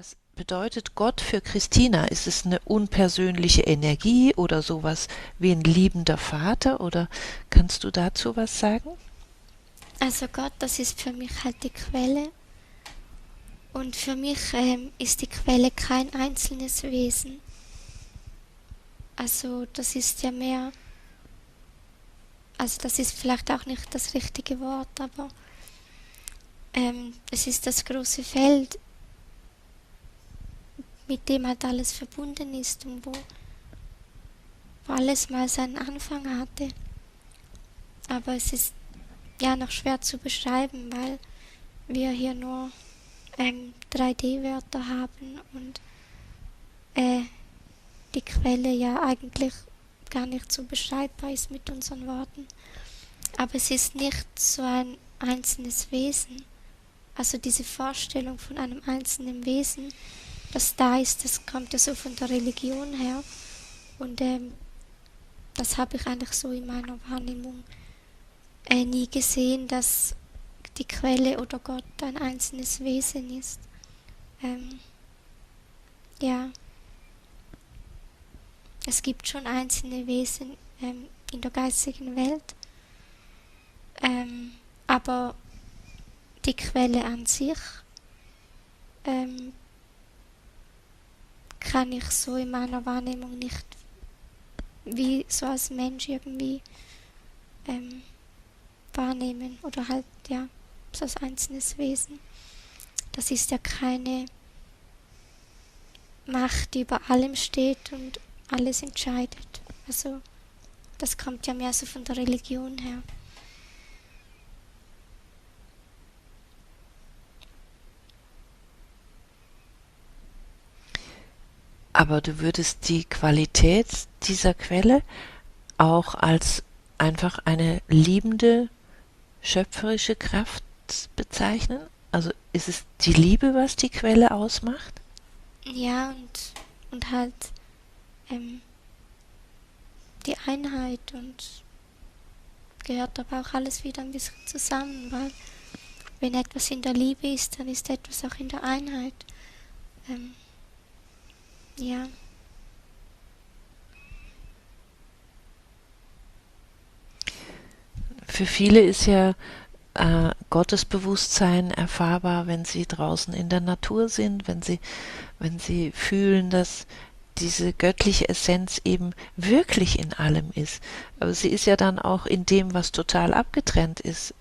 Was bedeutet Gott für Christina? Ist es eine unpersönliche Energie oder sowas wie ein liebender Vater? Oder kannst du dazu was sagen? Also Gott, das ist für mich halt die Quelle. Und für mich ist die Quelle kein einzelnes Wesen. Also das ist ja mehr, also das ist vielleicht auch nicht das richtige Wort, aber es ist das große Feld, mit dem halt alles verbunden ist und wo alles mal seinen Anfang hatte. Aber es ist ja noch schwer zu beschreiben, weil wir hier nur 3D-Wörter haben und äh, die Quelle ja eigentlich gar nicht so beschreibbar ist mit unseren Worten. Aber es ist nicht so ein einzelnes Wesen. Also diese Vorstellung von einem einzelnen Wesen, das da ist, das kommt ja so von der Religion her. Und das habe ich eigentlich so in meiner Wahrnehmung nie gesehen, dass die Quelle oder Gott ein einzelnes Wesen ist. Ähm, ja, es gibt schon einzelne Wesen in der geistigen Welt, aber die Quelle an sich ähm, kann ich so in meiner Wahrnehmung nicht wie so als Mensch irgendwie ähm, wahrnehmen oder halt ja so als einzelnes Wesen. Das ist ja keine Macht, die über allem steht und alles entscheidet. Also das kommt ja mehr so von der Religion her. Aber du würdest die Qualität dieser Quelle auch als einfach eine liebende, schöpferische Kraft bezeichnen? Also ist es die Liebe, was die Quelle ausmacht? Ja, und halt ähm, die Einheit und gehört aber auch alles wieder ein bisschen zusammen, weil wenn etwas in der Liebe ist, dann ist etwas auch in der Einheit. Ähm, ja, Für viele ist ja Gottesbewusstsein erfahrbar, wenn sie draußen in der Natur sind, wenn sie fühlen, dass diese göttliche Essenz eben wirklich in allem ist. Aber sie ist ja dann auch in dem, was total abgetrennt ist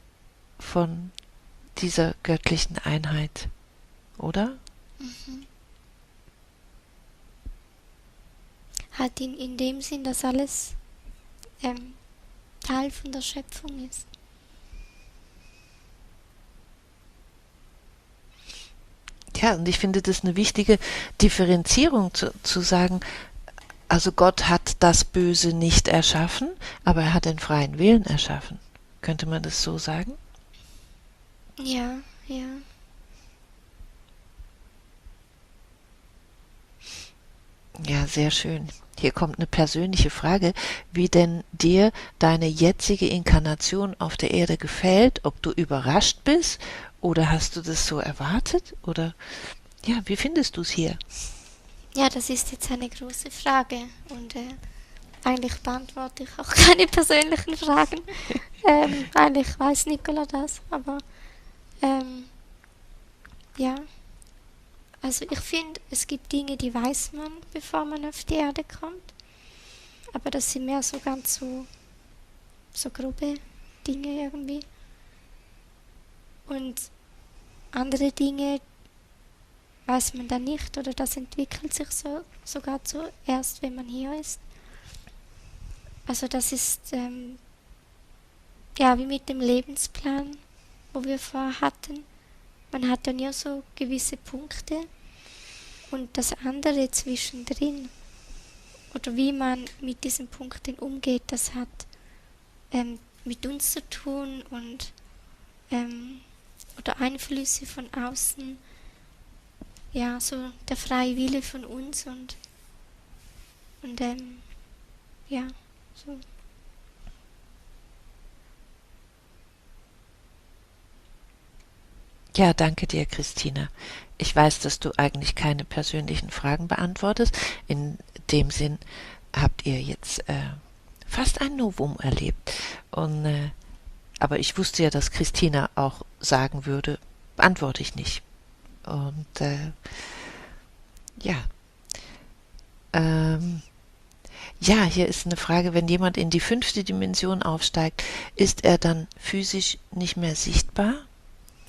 von dieser göttlichen Einheit, oder? halt in dem Sinn, dass alles ähm, Teil von der Schöpfung ist. Ja, und ich finde das eine wichtige Differenzierung zu sagen, also Gott hat das Böse nicht erschaffen, aber er hat den freien Willen erschaffen. Könnte man das so sagen? Ja, ja. Ja, sehr schön. Hier kommt eine persönliche Frage, wie denn dir deine jetzige Inkarnation auf der Erde gefällt, ob du überrascht bist oder hast du das so erwartet oder ja, wie findest du es hier? Ja, das ist jetzt eine große Frage und eigentlich beantworte ich auch keine persönlichen Fragen. Eigentlich weiß Nicola das, aber ähm, ja, also ich finde, es gibt Dinge, die weiß man, bevor man auf die Erde kommt, aber das sind mehr so ganz so grobe Dinge irgendwie. Und andere Dinge weiß man dann nicht oder das entwickelt sich sogar zuerst, wenn man hier ist. Also das ist ja wie mit dem Lebensplan, wo wir vorher hatten. Man hat dann ja so gewisse Punkte und das andere zwischendrin oder wie man mit diesen Punkten umgeht, das hat mit uns zu tun und oder Einflüsse von außen, ja, so der freie Wille von uns und ja, so. Ja, danke dir, Christina. Ich weiß, dass du eigentlich keine persönlichen Fragen beantwortest. In dem Sinn habt ihr jetzt fast ein Novum erlebt. Und aber ich wusste ja, dass Christina auch sagen würde, beantworte ich nicht. Und ja, ähm, ja, hier ist eine Frage, wenn jemand in die 5. Dimension aufsteigt, ist er dann physisch nicht mehr sichtbar?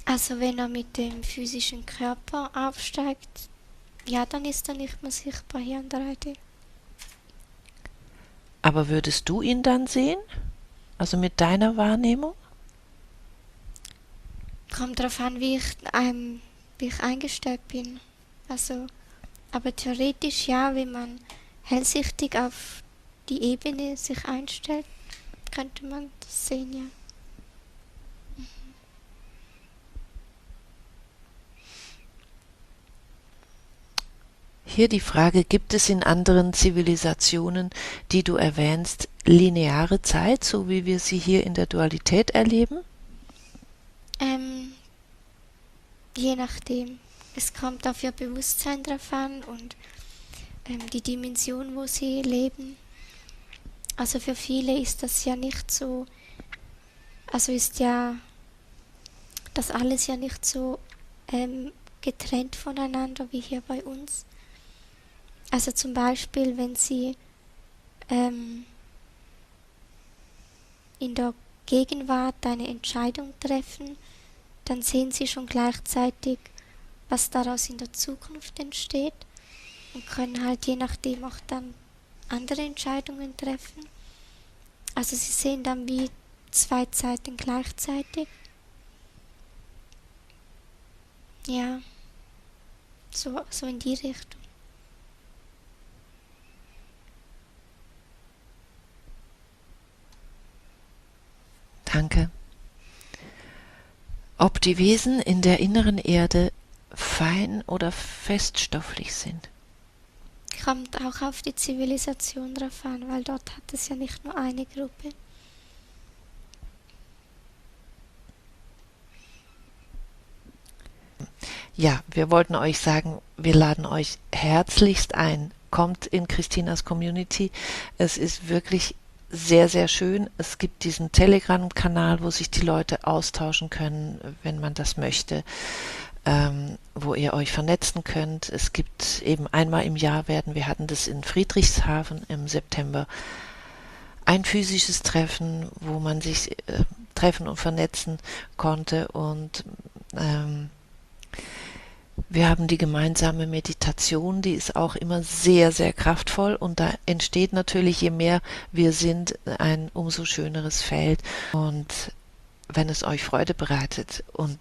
Also wenn er mit dem physischen Körper aufsteigt, ja, dann ist er nicht mehr sichtbar hier in 3D. Aber würdest du ihn dann sehen? Also mit deiner Wahrnehmung? Kommt darauf an, wie ich eingestellt bin. Also, aber theoretisch ja, wenn man hellsichtig auf die Ebene sich einstellt, könnte man das sehen, ja. Hier die Frage, gibt es in anderen Zivilisationen, die du erwähnst, lineare Zeit, so wie wir sie hier in der Dualität erleben? Ähm, Je nachdem. Es kommt auf ihr Bewusstsein drauf an und die Dimension, wo sie leben. Also für viele ist das ja nicht so, also ist ja das alles ja nicht so getrennt voneinander wie hier bei uns. Also zum Beispiel, wenn sie in der Gegenwart eine Entscheidung treffen, dann sehen sie schon gleichzeitig, was daraus in der Zukunft entsteht und können halt je nachdem auch dann andere Entscheidungen treffen. Also sie sehen dann wie zwei Zeiten gleichzeitig. Ja, so in die Richtung. Danke. Ob die Wesen in der inneren Erde fein oder feststofflich sind? Kommt auch auf die Zivilisation drauf an, weil dort hat es ja nicht nur eine Gruppe. Ja, wir wollten euch sagen, wir laden euch herzlichst ein. Kommt in Christinas Community. Es ist wirklich sehr, sehr schön. Es gibt diesen Telegram-Kanal, wo sich die Leute austauschen können, wenn man das möchte, wo ihr euch vernetzen könnt. Es gibt eben einmal im Jahr wir hatten das in Friedrichshafen im September, ein physisches Treffen, wo man sich treffen und vernetzen konnte und wir haben die gemeinsame Meditation, die ist auch immer sehr, sehr kraftvoll und da entsteht natürlich, je mehr wir sind, ein umso schöneres Feld. Und wenn es euch Freude bereitet und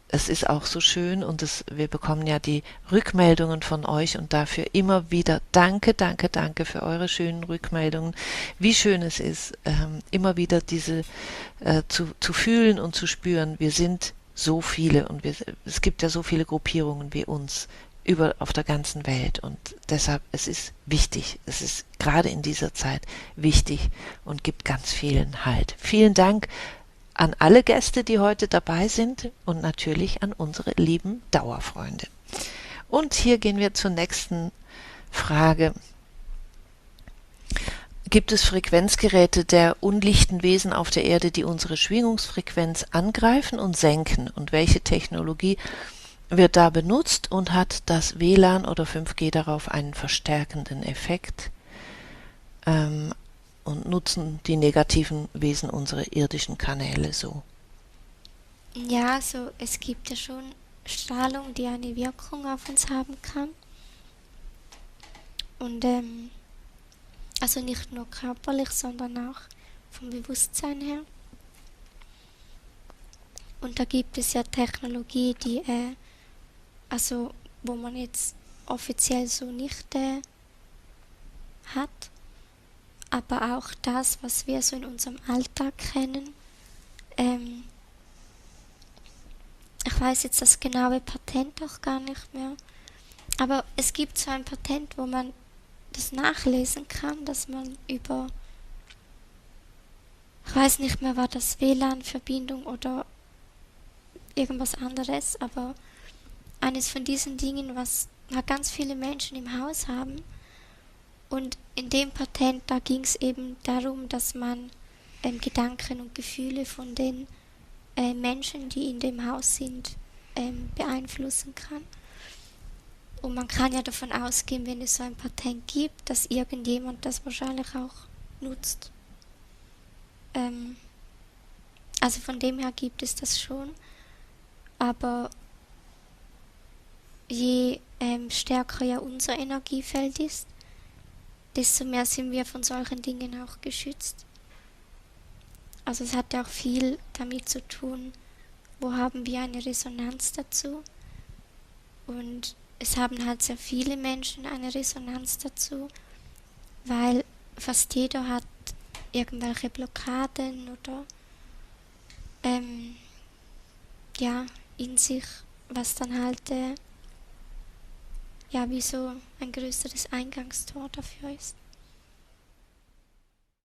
es ist auch so schön und wir bekommen ja die Rückmeldungen von euch und dafür immer wieder danke, danke, danke für eure schönen Rückmeldungen. Wie schön es ist, immer wieder diese zu fühlen und zu spüren, wir sind so viele und es gibt ja so viele Gruppierungen wie uns auf der ganzen Welt und deshalb, es ist wichtig, es ist gerade in dieser Zeit wichtig und gibt ganz vielen Halt. Vielen Dank an alle Gäste, die heute dabei sind und natürlich an unsere lieben Dauerfreunde. Und hier gehen wir zur nächsten Frage. Gibt es Frequenzgeräte der unlichten Wesen auf der Erde, die unsere Schwingungsfrequenz angreifen und senken? Und welche Technologie wird da benutzt und hat das WLAN oder 5G darauf einen verstärkenden Effekt? Und nutzen die negativen Wesen unsere irdischen Kanäle so? Ja, also es gibt ja schon Strahlung, die eine Wirkung auf uns haben kann. Und also nicht nur körperlich, sondern auch vom Bewusstsein her. Und da gibt es ja Technologie, die also wo man jetzt offiziell so nicht hat, aber auch das, was wir so in unserem Alltag kennen. Ich weiß jetzt das genaue Patent auch gar nicht mehr, aber es gibt so ein Patent, wo man das nachlesen kann, dass man über, ich weiß nicht mehr, war das WLAN-Verbindung oder irgendwas anderes, aber eines von diesen Dingen, was ganz viele Menschen im Haus haben. Und in dem Patent, da ging es eben darum, dass man Gedanken und Gefühle von den Menschen, die in dem Haus sind, beeinflussen kann. Und man kann ja davon ausgehen, wenn es so ein Patent gibt, dass irgendjemand das wahrscheinlich auch nutzt. Also von dem her gibt es das schon. Aber je stärker ja unser Energiefeld ist, desto mehr sind wir von solchen Dingen auch geschützt. Also es hat ja auch viel damit zu tun, wo haben wir eine Resonanz dazu. Und es haben halt sehr viele Menschen eine Resonanz dazu, weil fast jeder hat irgendwelche Blockaden oder ja, in sich, was dann halt ja wie so ein größeres Eingangstor dafür ist.